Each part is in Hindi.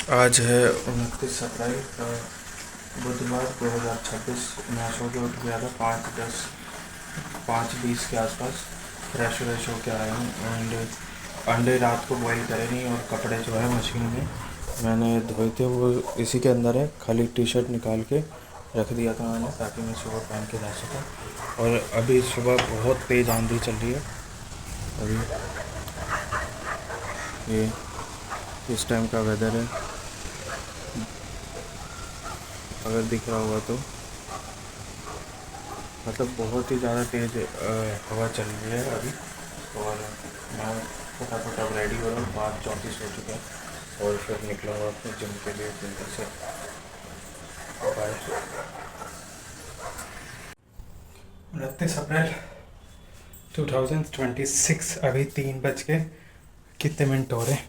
आज है 29 अप्रैल बुधवार 2026। मैं सो के उठ गया था 5:10 5:20 के आसपास। फ्रेश होके आया हूँ एंड अंडे रात को बॉईल करे नहीं, और कपड़े जो है मशीन में मैंने धोए थे वो इसी के अंदर है। खाली टी शर्ट निकाल के रख दिया था मैंने ताकि मैं सुबह पहन के जा सकूँ। और अभी सुबह बहुत तेज़ आंधी चल रही है। अभी ये इस टाइम का वेदर है, अगर दिख रहा होगा तो मतलब बहुत ही ज़्यादा तेज़ हवा चल रही है अभी। और मैं फटाफट अब रेडी हो रहा हूँ, 5:34 हो चुका है और फिर निकलूँगा अपने जिम के लिए जल्दी से। बाय। 29 अप्रैल 2026। अभी 3 बज के कितने मिनट हो रहे हैं?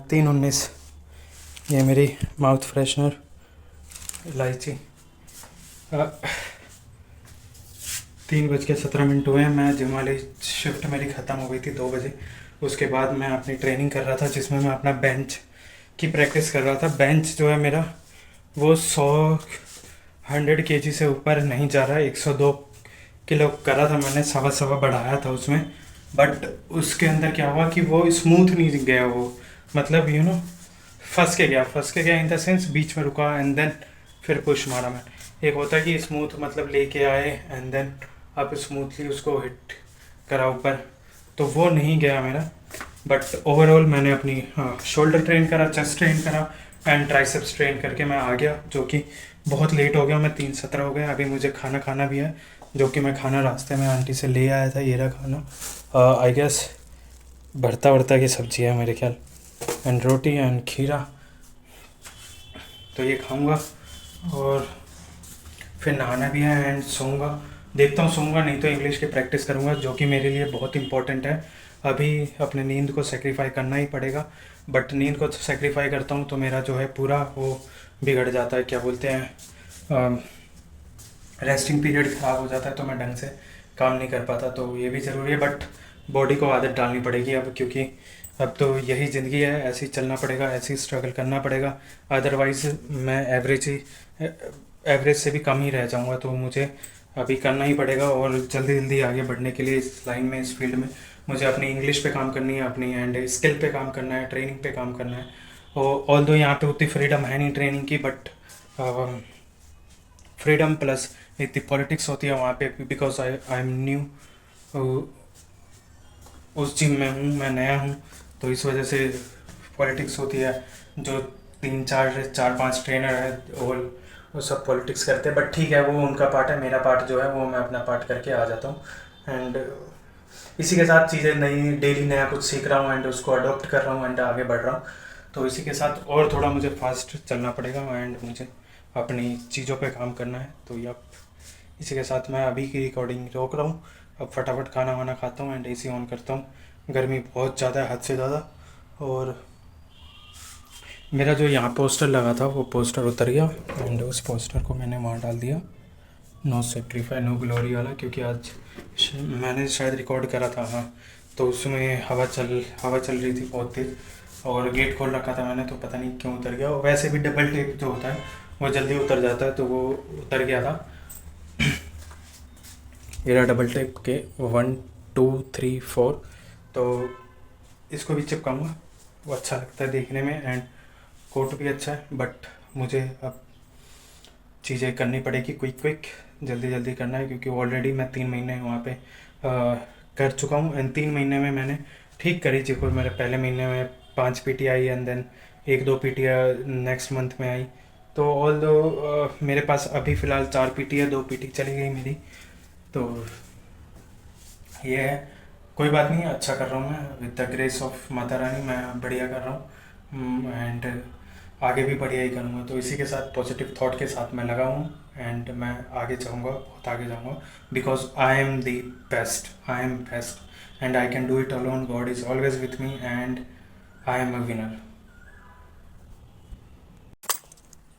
3:19। ये मेरी माउथ फ्रेशनर इलायची। 3:17 हुए हैं। मैं जिम वाली शिफ्ट मेरी ख़त्म हो गई थी 2 बजे। उसके बाद मैं अपनी ट्रेनिंग कर रहा था जिसमें मैं अपना बेंच की प्रैक्टिस कर रहा था। बेंच जो है मेरा वो 100 kg से ऊपर नहीं जा रहा है। 102 किलो करा था मैंने, सवा सवा बढ़ाया था उसमें। बट उसके अंदर क्या हुआ कि वो स्मूथ नहीं गया, वो मतलब फंस के गया इन द सेंस बीच में रुका एंड देन फिर पुश मारा मैं। एक होता है कि स्मूथ मतलब लेके आए एंड देन आप स्मूथली उसको हिट करा ऊपर, तो वो नहीं गया मेरा। बट ओवरऑल मैंने अपनी शोल्डर ट्रेन करा, चेस्ट ट्रेन करा एंड ट्राइसेप्स ट्रेन करके मैं आ गया, जो कि बहुत लेट हो गया। मैं 3:17 हो गया। अभी मुझे खाना खाना भी है, जो कि मैं खाना रास्ते में आंटी से ले आया था। ये रहा खाना, आई गेस भरता वर्ता की सब्ज़ी है मेरे ख्याल, एंड रोटी एंड खीरा। तो ये खाऊंगा और फिर नहाना भी है एंड सोऊंगा। देखता हूँ सोऊंगा, नहीं तो इंग्लिश की प्रैक्टिस करूँगा, जो कि मेरे लिए बहुत इंपॉर्टेंट है। अभी अपने नींद को सेक्रीफाई करना ही पड़ेगा। बट नींद को सेक्रीफाई करता हूँ तो मेरा जो है पूरा वो बिगड़ जाता है, क्या बोलते हैं, रेस्टिंग पीरियड ख़राब हो जाता है, तो मैं ढंग से काम नहीं कर पाता। तो ये भी ज़रूरी है, बट बॉडी को आदत डालनी पड़ेगी अब, क्योंकि अब तो यही ज़िंदगी है, ऐसे ही चलना पड़ेगा, ऐसे ही स्ट्रगल करना पड़ेगा। अदरवाइज़ मैं एवरेज से भी कम ही रह जाऊंगा। तो मुझे अभी करना ही पड़ेगा और जल्दी जल्दी आगे बढ़ने के लिए इस लाइन में, इस फील्ड में मुझे अपनी इंग्लिश पे काम करनी है, अपनी एंड स्किल पे काम करना है, ट्रेनिंग पे काम करना है। और ऑल दो यहाँ पे उतनी फ्रीडम है नहीं ट्रेनिंग की, बट फ्रीडम प्लस इतनी पॉलिटिक्स होती है वहाँ पे, बिकॉज आई एम न्यू, उस जिम में हूँ, मैं नया हूँ, तो इस वजह से पॉलिटिक्स होती है। जो 3 4 5 ट्रेनर है वो सब पॉलिटिक्स करते हैं, बट ठीक है, वो उनका पार्ट है। मेरा पार्ट जो है वो मैं अपना पार्ट करके आ जाता हूँ। एंड इसी के साथ चीज़ें नई, डेली नया कुछ सीख रहा हूँ एंड उसको अडॉप्ट कर रहा हूँ एंड आगे बढ़ रहा हूँ। तो इसी के साथ और थोड़ा मुझे फास्ट चलना पड़ेगा एंड मुझे अपनी चीज़ों पे काम करना है। तो यप, इसी के साथ मैं अभी की रिकॉर्डिंग रोक रहा हूँ। अब फटाफट खाना वाना खाता हूँ एंड एसी ऑन करता हूँ। गर्मी बहुत ज़्यादा है, हद से ज़्यादा। और मेरा जो यहाँ पोस्टर लगा था वो पोस्टर उतर गया एंड उस पोस्टर को मैंने वहाँ डाल दिया, नो सेक्रीफाई नो ग्लोरी वाला, क्योंकि आज मैंने शायद रिकॉर्ड करा था, हाँ। तो उसमें हवा चल रही थी बहुत तेज़ और गेट खोल रखा था मैंने, तो पता नहीं क्यों उतर गया। और वैसे भी डबल टेप जो होता है वो जल्दी उतर जाता है, तो वो उतर गया था। ये रहा डबल टेप के 1 2 3 4। तो इसको भी चिपकाऊंगा, वो अच्छा लगता है देखने में एंड कोट भी अच्छा है। बट मुझे अब चीज़ें करनी पड़ेगी, क्विक जल्दी जल्दी करना है, क्योंकि ऑलरेडी मैं 3 महीने वहाँ पे कर चुका हूँ एंड 3 महीने में मैंने ठीक करी जी। कोई मेरे पहले महीने में 5 PT आई and then 1 2 PT next month में आई। तो ऑल दो मेरे पास अभी फ़िलहाल 4 PT है, 2 PT चली गई मेरी। तो ये है, कोई बात नहीं, अच्छा कर रहा हूँ मैं with the grace of Mata Rani, मैं बढ़िया कर रहा हूँ एंड आगे भी बढ़िया ही करूँगा। तो इसी के साथ पॉजिटिव थॉट के साथ मैं लगा हूँ एंड मैं आगे जाऊँगा, बहुत आगे जाऊँगा, because I am the best, I am best and I can do it alone. God is always with me and I am a winner.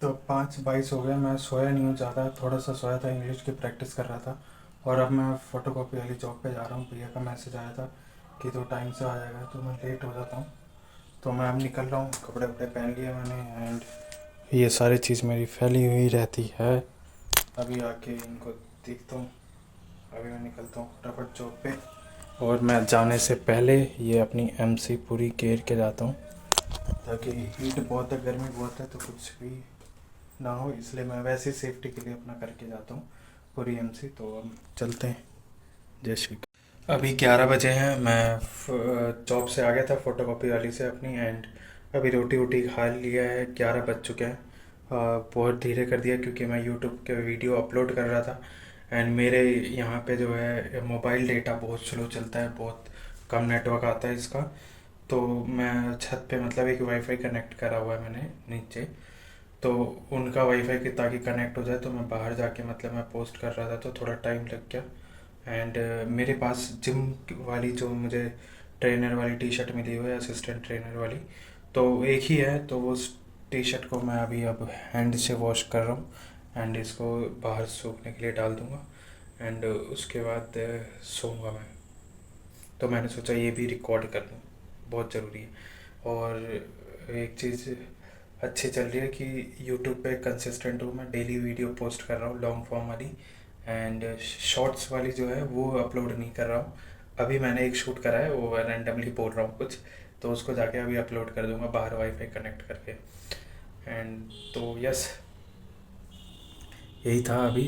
तो 5:22 हो गया। मैं सोया नहीं हूँ ज़्यादा, थोड़ा सा सोया था, इंग्लिश की प्रैक्टिस कर रहा था। और अब मैं फ़ोटोकॉपी वाली जॉब पे जा रहा हूँ। भैया का मैसेज आया था कि तो टाइम से आ जाएगा, तो मैं लेट हो जाता हूँ। तो मैं अब निकल रहा हूँ, कपड़े वपड़े पहन लिए मैंने एंड ये सारी चीज़ मेरी फैली हुई रहती है। अभी आके इनको देखता हूँ। अभी मैं निकलता हूँ फटाफट जॉब पे, और मैं जाने से पहले ये अपनी एमसी पूरी केयर के जाता हूँ, ताकि हीट बहुत है, गर्मी बहुत है, तो कुछ भी ना हो, इसलिए मैं वैसे ही सेफ्टी के लिए अपना करके जाता हूँ पूरी एमसी। तो अब चलते हैं। जय श्री। अभी 11 बजे हैं, मैं जॉब से आ गया था फ़ोटोकॉपी वाली से अपनी, एंड अभी रोटी वोटी खा लिया है, 11 बज चुके हैं। बहुत धीरे कर दिया क्योंकि मैं यूट्यूब के वीडियो अपलोड कर रहा था, एंड मेरे यहाँ पे जो है मोबाइल डेटा बहुत स्लो चलता है, बहुत कम नेटवर्क आता है इसका। तो मैं छत पे मतलब एक वाईफाई कनेक्ट करा हुआ है मैंने नीचे, तो उनका वाईफाई के ताकि कनेक्ट हो जाए, तो मैं बाहर जाके मतलब मैं पोस्ट कर रहा था, तो थोड़ा टाइम लग गया। एंड मेरे पास जिम वाली जो मुझे ट्रेनर वाली टी शर्ट मिली हुई है, असिस्टेंट ट्रेनर वाली, तो एक ही है, तो वो टी शर्ट को मैं अभी अब हैंड से वॉश कर रहा हूँ, एंड इसको बाहर सूखने के लिए डाल दूँगा, एंड उसके बाद सोऊंगा मैं। तो मैंने सोचा ये भी रिकॉर्ड कर लूँ, बहुत ज़रूरी है। और एक चीज़ अच्छी चल रही है कि यूट्यूब पे कंसिस्टेंट हूँ, मैं डेली वीडियो पोस्ट कर रहा हूँ लॉन्ग फॉर्म वाली, एंड शॉर्ट्स वाली जो है वो अपलोड नहीं कर रहा हूँ। अभी मैंने एक शूट करा है, वो रैंडमली बोल रहा हूँ कुछ, तो उसको जाके अभी अपलोड कर दूंगा बाहर वाईफाई कनेक्ट करके। एंड तो यस, यही था अभी